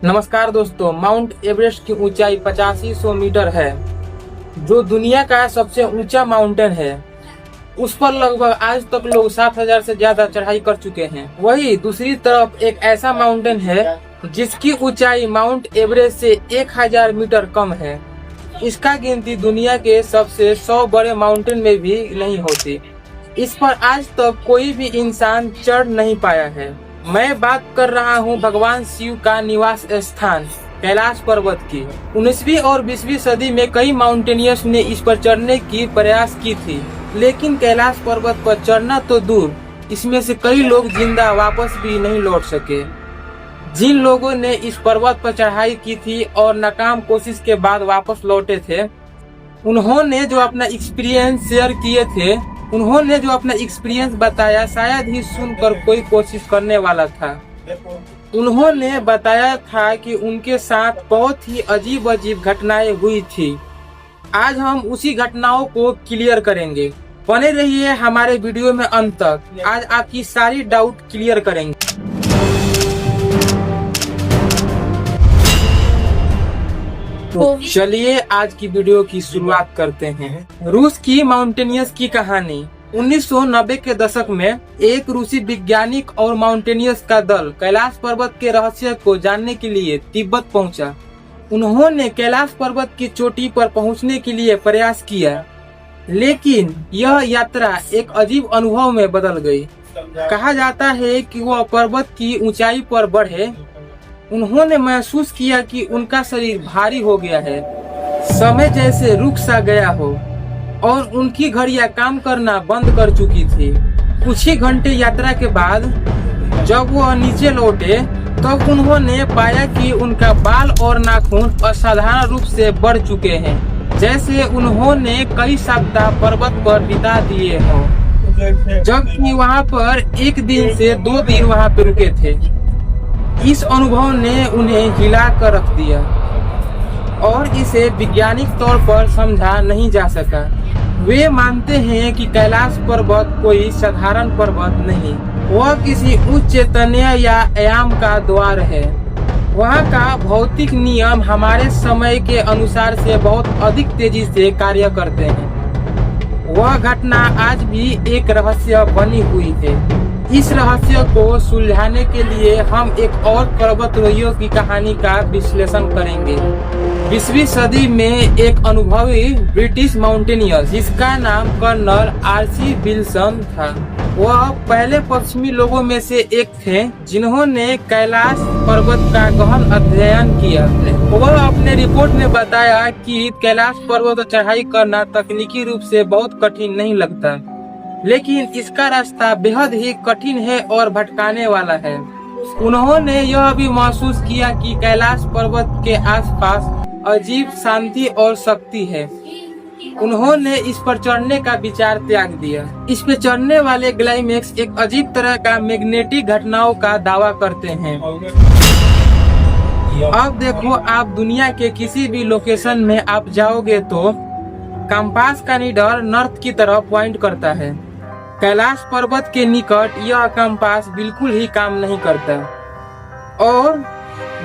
नमस्कार दोस्तों, mount Everest की ऊंचाई 8500 मीटर है, जो दुनिया का सबसे ऊंचा माउंटेन है। उस पर लगभग आज तक लोग 7000 से ज्यादा चढ़ाई कर चुके हैं। वही दूसरी तरफ एक ऐसा माउंटेन है जिसकी ऊंचाई माउंट एवरेस्ट से 1000 मीटर कम है। इसका गिनती दुनिया के सबसे 100 बड़े माउंटेन में भी नहीं होती। इस पर आज तक कोई भी इंसान चढ़ नहीं पाया है। मैं बात कर रहा हूँ भगवान शिव का निवास स्थान कैलाश पर्वत की। 19वीं और 20वीं सदी में कई माउंटेनियर्स ने इस पर चढ़ने की प्रयास की थी, लेकिन कैलाश पर्वत पर चढ़ना तो दूर, इसमें से कई लोग जिंदा वापस भी नहीं लौट सके। जिन लोगों ने इस पर्वत पर चढ़ाई की थी और नाकाम कोशिश के बाद वापस लौटे थे, उन्होंने जो अपना एक्सपीरियंस शेयर किए थे, उन्होंने जो अपना एक्सपीरियंस बताया, शायद ही सुनकर कोई कोशिश करने वाला था। उन्होंने बताया था कि उनके साथ बहुत ही अजीब अजीब घटनाएं हुई थी। आज हम उसी घटनाओं को क्लियर करेंगे। बने रहिए हमारे वीडियो में अंत तक। आज आपकी सारी डाउट क्लियर करेंगे। तो चलिए आज की वीडियो की शुरुआत करते हैं। रूस की माउंटेनियर्स की कहानी। 1990 के दशक में एक रूसी वैज्ञानिक और माउंटेनियर्स का दल कैलाश पर्वत के रहस्य को जानने के लिए तिब्बत पहुंचा। उन्होंने कैलाश पर्वत की चोटी पर पहुंचने के लिए प्रयास किया, लेकिन यह यात्रा एक अजीब अनुभव में बदल गई। कहा जाता है कि वह पर्वत की ऊंचाई पर बढ़े, उन्होंने महसूस किया कि उनका शरीर भारी हो गया है, समय जैसे रुक सा गया हो, और उनकी घड़ियां काम करना बंद कर चुकी थी। कुछ ही घंटे यात्रा के बाद जब वह नीचे लौटे, तब उन्होंने पाया कि उनका बाल और नाखून असाधारण रूप से बढ़ चुके हैं, जैसे उन्होंने कई सप्ताह पर्वत पर बिता दिए हों, जबकि वहां पर एक दिन से 2 दिन वहां पर रुके थे। इस अनुभव ने उन्हें हिला कर रख दिया और इसे वैज्ञानिक तौर पर समझा नहीं जा सका। वे मानते हैं कि कैलाश पर्वत कोई साधारण पर्वत नहीं, वह किसी उच्च चैतन्य या आयाम का द्वार है। वहाँ का भौतिक नियम हमारे समय के अनुसार से बहुत अधिक तेजी से कार्य करते हैं। वह घटना आज भी एक रहस्य बनी हुई है। इस रहस्य को सुलझाने के लिए हम एक और पर्वतारोहियों की कहानी का विश्लेषण करेंगे। 20वीं सदी में एक अनुभवी ब्रिटिश माउंटेनियर जिसका नाम कर्नल आरसी विल्सन था, वह पहले पश्चिमी लोगों में से एक थे जिन्होंने कैलाश पर्वत का गहन अध्ययन किया। वह अपने रिपोर्ट में बताया कि कैलाश पर्वत पर चढ़ाई करना तकनीकी रूप से बहुत कठिन नहीं लगता, लेकिन इसका रास्ता बेहद ही कठिन है और भटकाने वाला है। उन्होंने यह भी महसूस किया कि कैलाश पर्वत के आसपास अजीब शांति और शक्ति है। उन्होंने इस पर चढ़ने का विचार त्याग दिया। इस पे चढ़ने वाले ग्लाइमेक्स एक अजीब तरह का मैग्नेटिक घटनाओं का दावा करते हैं। अब देखो, आप दुनिया के किसी भी लोकेशन में आप जाओगे तो कंपास का नीडल नॉर्थ की तरफ पॉइंट करता है। कैलाश पर्वत के निकट यह कंपास बिल्कुल ही काम नहीं करता और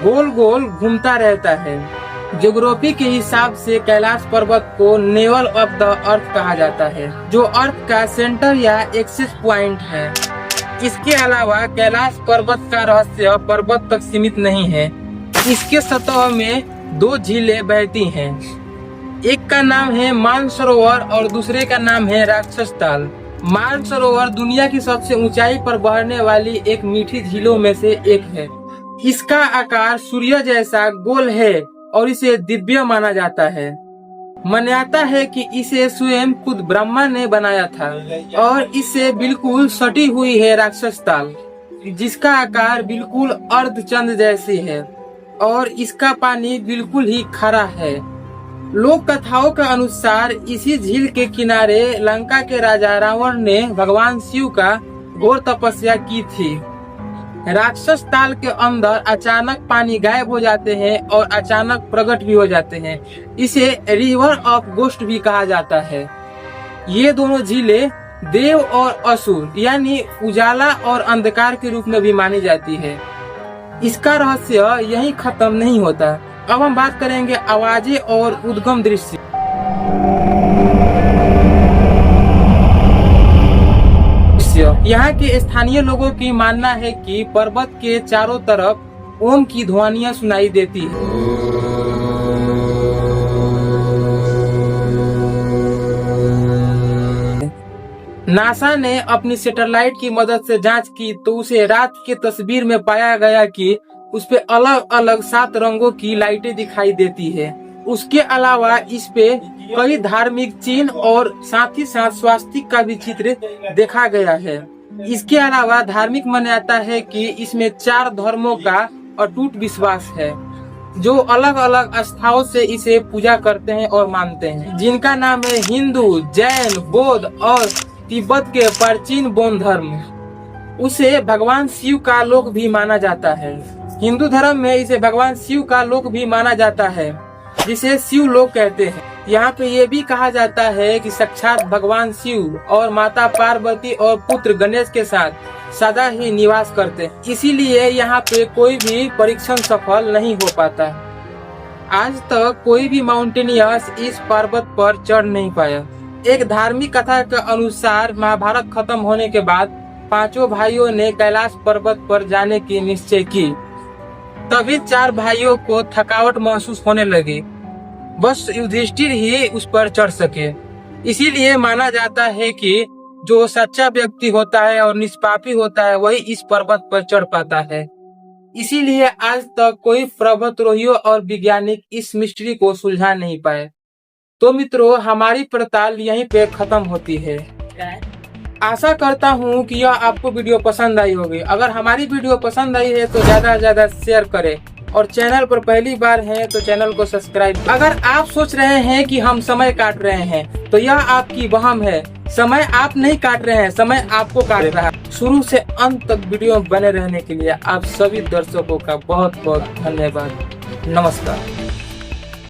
गोल गोल घूमता रहता है। ज्योग्राफी के हिसाब से कैलाश पर्वत को नेवल ऑफ द अर्थ कहा जाता है, जो अर्थ का सेंटर या एक्सेस पॉइंट है। इसके अलावा कैलाश पर्वत का रहस्य पर्वत तक सीमित नहीं है। इसके सतह में 2 झीलें बहती हैं। एक का नाम है मानसरोवर और दूसरे का नाम है राक्षस ताल। मानसरोवर दुनिया की सबसे ऊंचाई पर बहने वाली एक मीठी झीलों में से एक है। इसका आकार सूर्य जैसा गोल है और इसे दिव्य माना जाता है। मान्यता है कि इसे स्वयं खुद ब्रह्मा ने बनाया था और इससे बिल्कुल सटी हुई है राक्षस ताल, जिसका आकार बिल्कुल अर्धचंद्र जैसी है और इसका पानी बिल्कुल ही खारा है। लोक कथाओं के अनुसार इसी झील के किनारे लंका के राजा रावण ने भगवान शिव का घोर तपस्या की थी। राक्षस ताल के अंदर अचानक पानी गायब हो जाते हैं और अचानक प्रकट भी हो जाते हैं। इसे रिवर ऑफ गोस्ट भी कहा जाता है। ये दोनों झीलें देव और असुर यानी उजाला और अंधकार के रूप में भी मानी जाती है। इसका रहस्य यही खत्म नहीं होता। अब हम बात करेंगे आवाजें और उद्गम दृश्य। यहाँ के स्थानीय लोगों की मानना है कि पर्वत के चारों तरफ ओम की ध्वनियां सुनाई देती है। नासा ने अपनी सैटेलाइट की मदद से जांच की तो उसे रात की तस्वीर में पाया गया कि उस पे अलग अलग 7 रंगों की लाइटें दिखाई देती है। उसके अलावा इस पे कई धार्मिक चिन्ह और साथ ही साथ स्वास्तिक का भी चित्र देखा गया है। इसके अलावा धार्मिक मान्यता है कि इसमें 4 धर्मों का अटूट विश्वास है, जो अलग अलग आस्थाओं से इसे पूजा करते हैं और मानते हैं, जिनका नाम है हिंदू, जैन, बौद्ध और तिब्बत के प्राचीन बौद्ध धर्म। उसे भगवान शिव का लोक भी माना जाता है। हिंदू धर्म में इसे भगवान शिव का लोक भी माना जाता है, जिसे शिव लोक कहते हैं। यहाँ पे ये भी कहा जाता है कि साक्षात भगवान शिव और माता पार्वती और पुत्र गणेश के साथ सदा ही निवास करते हैं। इसीलिए यहाँ पे कोई भी परीक्षण सफल नहीं हो पाता। आज तक कोई भी माउंटेनियर्स इस पर्वत पर चढ़ नहीं पाया। एक धार्मिक कथा के अनुसार महाभारत खत्म होने के बाद 5 भाइयों ने कैलाश पर्वत पर जाने की निश्चय की। तभी 4 भाइयों को थकावट महसूस होने लगी। बस युधिष्ठिर ही उस पर चढ़ सके। इसीलिए माना जाता है कि जो सच्चा व्यक्ति होता है और निष्पापी होता है वही इस पर्वत पर चढ़ पाता है। इसीलिए आज तक कोई पर्वतारोहियों और वैज्ञानिक इस मिस्ट्री को सुलझा नहीं पाए। तो मित्रों, हमारी पड़ताल यहीं पे खत्म होती है। आशा करता हूँ कि यह आपको वीडियो पसंद आई होगी। अगर हमारी वीडियो पसंद आई है तो ज्यादा से ज्यादा शेयर करें और चैनल पर पहली बार हैं तो चैनल को सब्सक्राइब। अगर आप सोच रहे हैं कि हम समय काट रहे हैं तो यह आपकी वहम है। समय आप नहीं काट रहे हैं, समय आपको काट रहा है। शुरू से अंत तक वीडियो बने रहने के लिए आप सभी दर्शकों का बहुत बहुत धन्यवाद। नमस्कार।